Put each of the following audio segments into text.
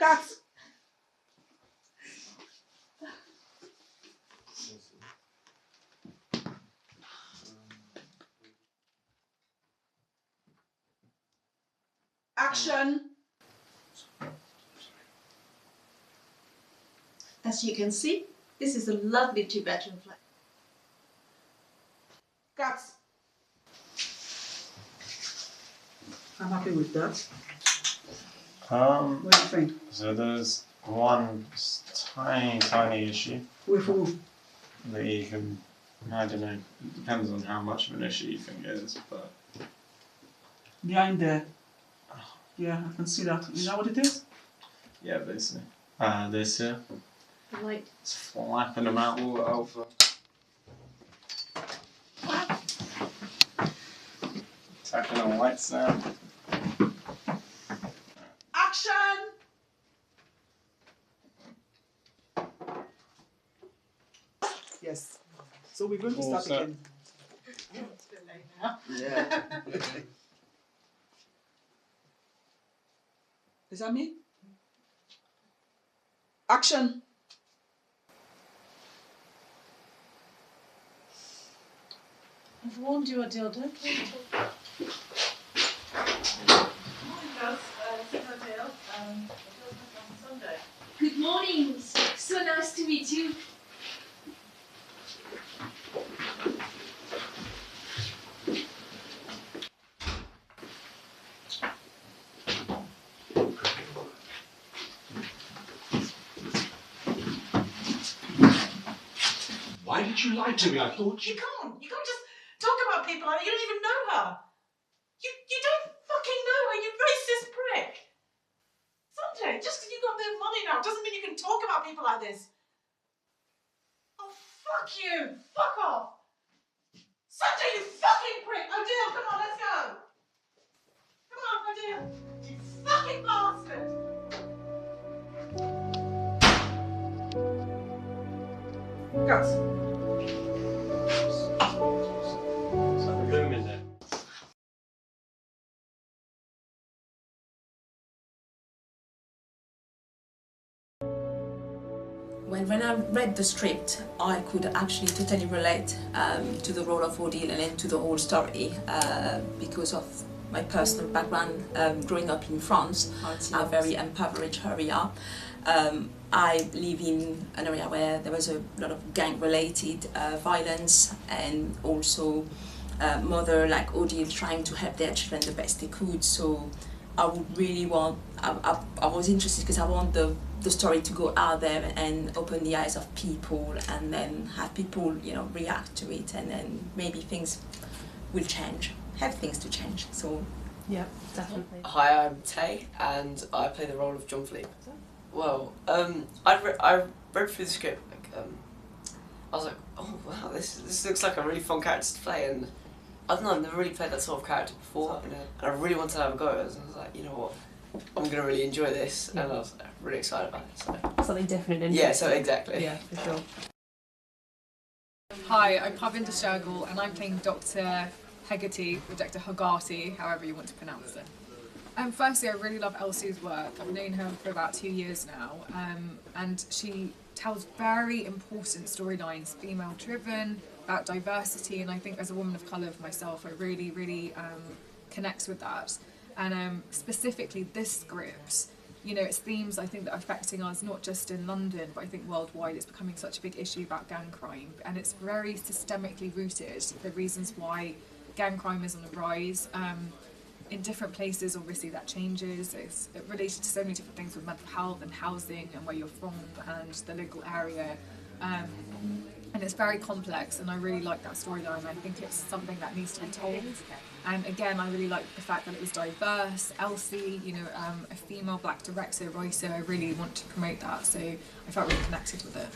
Cut! Action! As you can see, this is a lovely Tibetan flag. Cut! I'm happy with that. What do you think? So there's one tiny issue. With who? That you can, I don't know, it depends on how much of an issue you think it is, but... Behind there. Yeah, I can see that. Is that what it is? Yeah, basically. This here. The light. It's flapping them out all over. Attacking the lights now. Action! Yes. So we're going to start again. It's a bit late now. Yeah. Is that me? Action! I've warned you, ODILE, don't you? Good morning. So nice to meet you. Why did you lie to me? I thought You can't just talk about people like that. You don't even know her. You don't fucking know her, you racist prick. Sanjay, just because you've got a bit of money now doesn't mean you can talk about people like this. Oh, fuck you. Fuck off. Sanjay, you fucking prick. ODILE, come on, let's go. Come on, ODILE. You fucking bastard. Cut. It's like a room in there. When I read the script, I could actually totally relate to the role of ODILE and to the whole story because of my personal background growing up in France, a very impoverished area. I live in an area where there was a lot of gang-related violence and also mother like ODILE trying to help their children the best they could. So I would really want, I was interested because I want the story to go out there and open the eyes of people and then have people, you know, react to it, and then maybe things will change, have things to change. So Yeah, definitely. Hi, I'm Tay, and I play the role of John Philippe. Well, I read through the script, like, I was like, oh wow, this looks like a really fun character to play, and I don't know, I've never really played that sort of character before, and I really wanted to have a go at it, and I was like, you know what, I'm going to really enjoy this, and I was really excited about it. So. Something different and yeah, so exactly. Yeah, for sure. Hi, I'm Pavinder Shergill, and I'm playing Dr. Hegarty, or Dr. Hogarty, however you want to pronounce it. Firstly, I really love Elsie's work. I've known her for about 2 years now, and she tells very important storylines, female-driven, about diversity, and I think as a woman of colour myself, I really connect with that. And specifically this script, you know, it's themes I think that are affecting us not just in London, but I think worldwide. It's becoming such a big issue about gang crime, and it's very systemically rooted, the reasons why gang crime is on the rise. In different places, obviously, that changes. It's related to so many different things with mental health and housing and where you're from and the local area. And it's very complex, and I really like that storyline. I think it's something that needs to be told. And again, I really like the fact that it was diverse. Elsie, you know, a female black director, writer, I really want to promote that, so I felt really connected with it.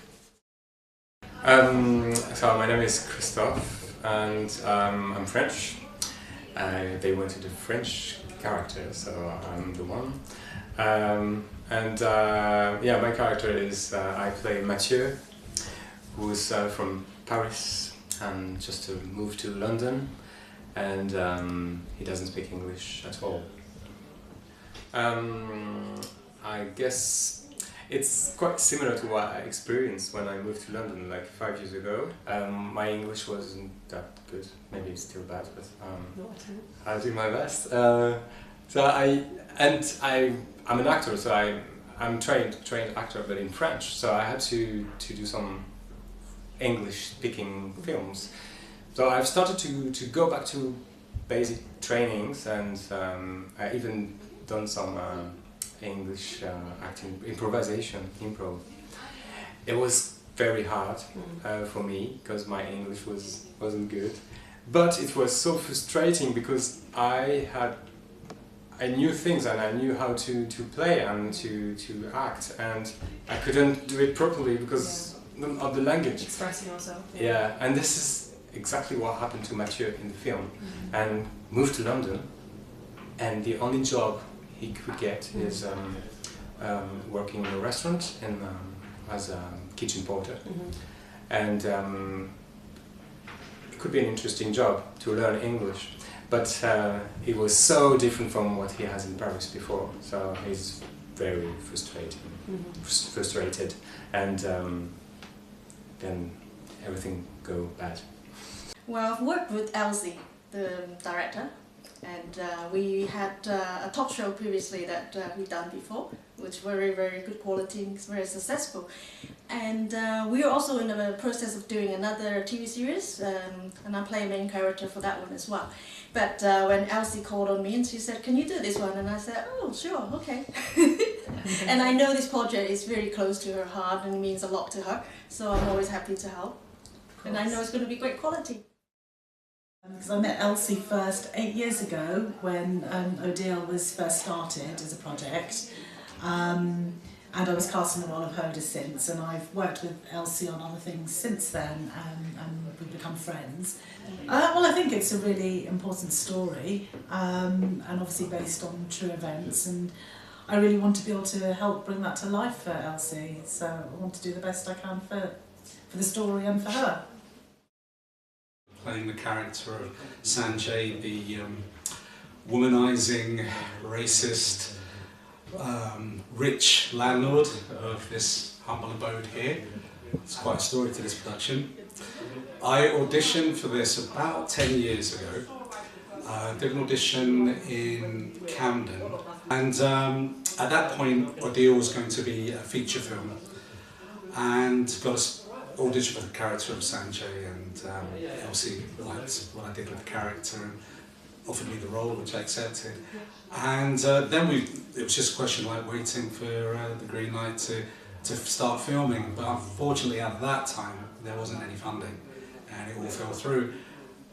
So my name is Christophe, and I'm French. They wanted a French character, so I'm the one. Yeah, my character is, I play Mathieu, who's from Paris and just moved to London, and he doesn't speak English at all. I guess it's quite similar to what I experienced when I moved to London like 5 years ago. My English wasn't that good. Maybe it's still bad, but I'll do my best. I'm an actor, so I'm trained actor, but in French. So I had to do some English-speaking films. So I've started to go back to basic trainings, and I even done some English acting, improv. It was very hard for me because my English wasn't good, but it was so frustrating because I knew things and I knew how to play and to act, and I couldn't do it properly because of the language. Expressing yourself. Yeah, and this is exactly what happened to Mathieu in the film, and moved to London, and the only job he could get is working in a restaurant and as a kitchen porter. And it could be an interesting job to learn English, but it was so different from what he has in Paris before, so he's very frustrated, and then everything go bad. Well, I've worked with Elsie, the director, and we had a talk show previously that we've done before, which very, very good quality and very successful. And we are also in the process of doing another TV series, and I play a main character for that one as well. But when Elsie called on me and she said, "Can you do this one?" And I said, "Oh, sure, okay." And I know this project is very close to her heart and means a lot to her, so I'm always happy to help. And I know it's going to be great quality. Because I met Elsie first 8 years ago when ODILE was first started as a project, and I was cast in the role of her ever since, and I've worked with Elsie on other things since then, and we've become friends. Well, I think it's a really important story, and obviously based on true events, and I really want to be able to help bring that to life for Elsie, so I want to do the best I can for the story and for her. Playing the character of Sanjay, the womanizing, racist, rich landlord of this humble abode here. It's quite a story to this production. I auditioned for this about 10 years ago. Did an audition in Camden, and at that point ODILE was going to be a feature film, and got us audition for the character of Sanjay, and Elsie liked what I did with the character and offered me the role, which I accepted. And then it was just a question like waiting for the green light to start filming, but unfortunately at that time there wasn't any funding and it all fell through.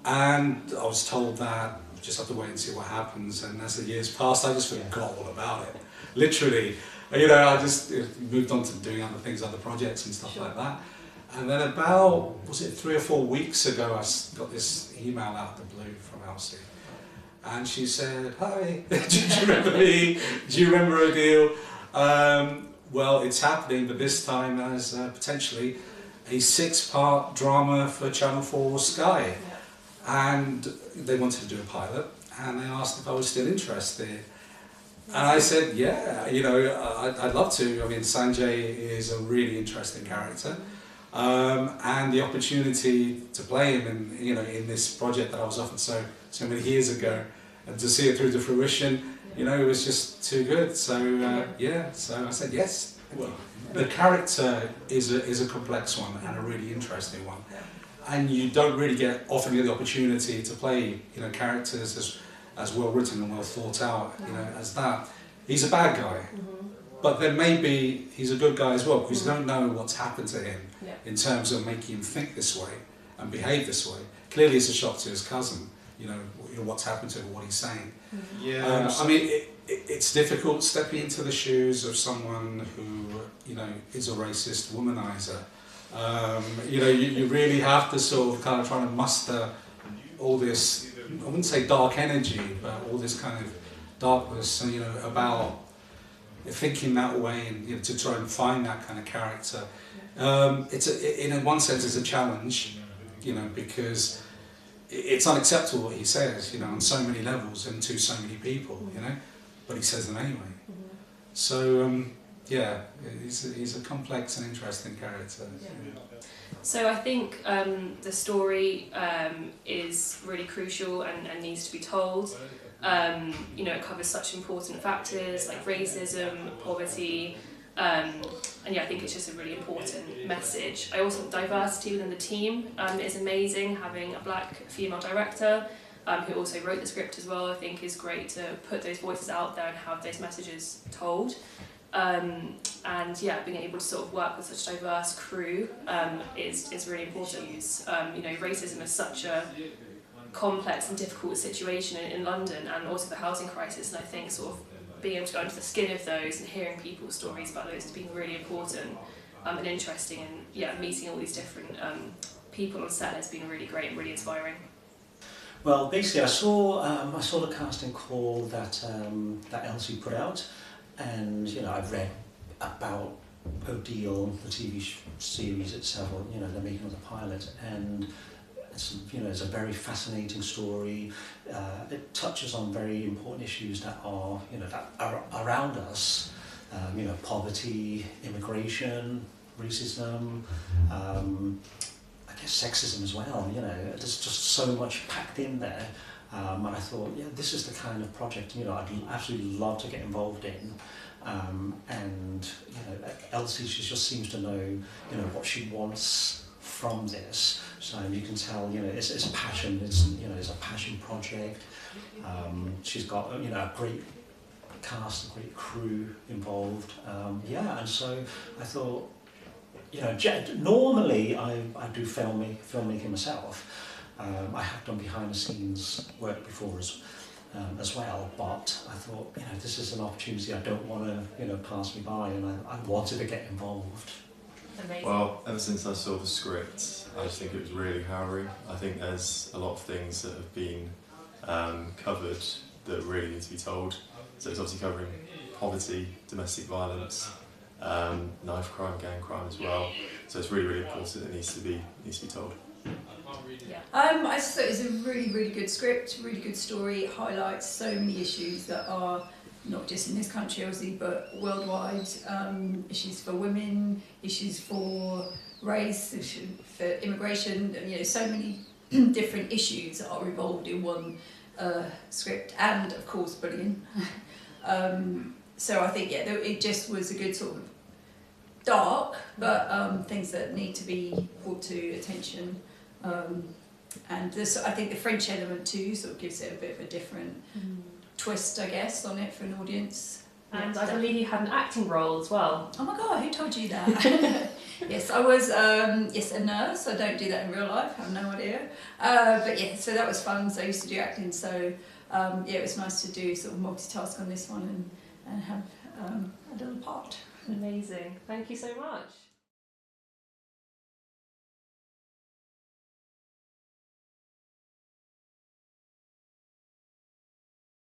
And I was told that we just have to wait and see what happens, and as the years passed I just forgot all about it. Literally, you know, I just moved on to doing other things, other projects and stuff like that. And then about, was it 3 or 4 weeks ago, I got this email out of the blue from Elsie. And she said, "Hi, do you remember me? Do you remember ODILE? Well, it's happening, but this time as potentially a 6-part drama for Channel 4 or Sky." And they wanted to do a pilot, and they asked if I was still interested. And I said, yeah, you know, I'd love to. I mean, Sanjay is a really interesting character. And the opportunity to play him in this project that I was offered so many years ago, and to see it through to fruition, you know, it was just too good. So yeah, so I said yes. Well, the character is a complex one and a really interesting one, and you don't really often get the opportunity to play characters as well written and well thought out as that. He's a bad guy. But then maybe he's a good guy as well, because you don't know what's happened to him in terms of making him think this way and behave this way. Clearly it's a shock to his cousin, what's happened to him, what he's saying. Yeah. I mean, it's difficult stepping into the shoes of someone who, is a racist womanizer. You really have to sort of kind of try to muster all this, I wouldn't say dark energy, but all this kind of darkness, about thinking that way, and to try and find that kind of character. In one sense it's a challenge, because it's unacceptable what he says, on so many levels and to so many people, but he says them anyway. So yeah, he's a complex and interesting character. Yeah. So I think the story is really crucial and needs to be told. You know, it covers such important factors like racism, poverty, and yeah, I think it's just a really important message. I also think diversity within the team is amazing. Having a black female director who also wrote the script as well, I think is great to put those voices out there and have those messages told. And yeah, being able to sort of work with such a diverse crew is really important. You know, racism is such a complex and difficult situation in London, and also the housing crisis, and I think sort of being able to go into the skin of those and hearing people's stories about those has been really important and interesting, and yeah, meeting all these different people on set has been really great and really inspiring. Well, basically I saw the casting call that Elsie put out, and you know, I've read about ODILE, the TV series itself, or you know, the making of the pilot, and it's, you know, it's a very fascinating story. It touches on very important issues that are, you know, that are around us. You know, poverty, immigration, racism, I guess sexism as well. You know, there's just so much packed in there. And I thought, yeah, this is the kind of project, you know, I'd absolutely love to get involved in. And you know, Elsie, she just seems to know, you know, what she wants from this. So you can tell, you know, it's a passion. It's, you know, it's a passion project. She's got, you know, a great cast, a great crew involved. Yeah, and so I thought, you know, normally I do filmmaking myself. I have done behind the scenes work before as well, but I thought, you know, this is an opportunity I don't want to, you know, pass me by, and I wanted to get involved. Amazing. Well, ever since I saw the script, I just think it was really harrowing. I think there's a lot of things that have been covered that really need to be told. So it's obviously covering poverty, domestic violence, knife crime, gang crime as well. So it's really, really important. It needs to be told. Yeah. I just thought it was a really, really good script, really good story. It highlights so many issues that are not just in this country, obviously, but worldwide. Issues for women, issues for race, issues for immigration. You know, so many different issues that are involved in one script, and of course, bullying. So I think, yeah, it just was a good sort of dark, but things that need to be brought to attention. And this, I think the French element too sort of gives it a bit of a different twist, I guess, on it for an audience. And Yeah, I believe you had an acting role as well. Oh my god, who told you that? Yes, I was a nurse. I don't do that in real life, I have no idea. But yeah, so that was fun. So I used to do acting, so yeah, it was nice to do sort of multitask on this one and have a little part. Amazing. Thank you so much.